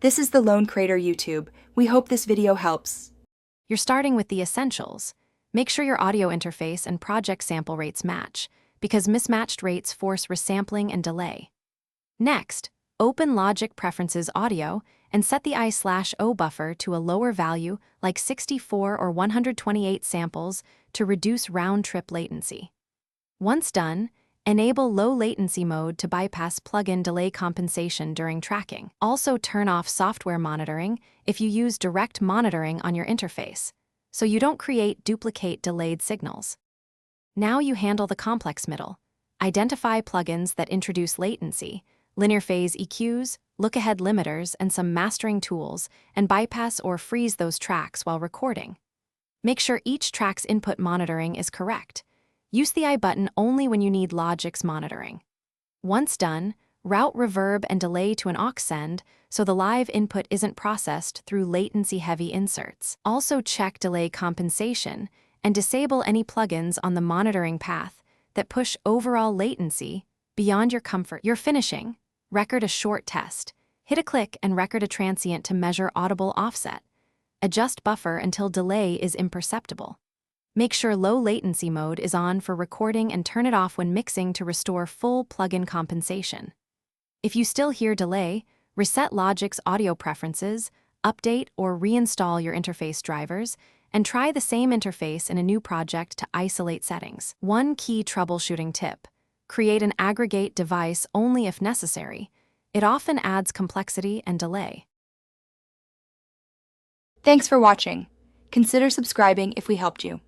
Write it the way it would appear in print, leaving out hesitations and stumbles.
This is the Lone Crater YouTube. We hope this video helps. You're starting with the essentials. Make sure your audio interface and project sample rates match, because mismatched rates force resampling and delay. Next, open Logic Preferences Audio and set the I/O buffer to a lower value like 64 or 128 samples to reduce round-trip latency. Once done, enable low latency mode to bypass plugin delay compensation during tracking. Also turn off software monitoring if you use direct monitoring on your interface, so you don't create duplicate delayed signals. Now you handle the complex middle. Identify plugins that introduce latency, linear phase EQs, look-ahead limiters, and some mastering tools, and bypass or freeze those tracks while recording. Make sure each track's input monitoring is correct. Use the I button only when you need Logic's monitoring. Once done, route reverb and delay to an aux send so the live input isn't processed through latency-heavy inserts. Also check delay compensation and disable any plugins on the monitoring path that push overall latency beyond your comfort. You're finishing. Record a short test. Hit a click and record a transient to measure audible offset. Adjust buffer until delay is imperceptible. Make sure low latency mode is on for recording and turn it off when mixing to restore full plugin compensation. If you still hear delay, reset Logic's audio preferences, update or reinstall your interface drivers, and try the same interface in a new project to isolate settings. One key troubleshooting tip: create an aggregate device only if necessary. It often adds complexity and delay. Thanks for watching. Consider subscribing if we helped you.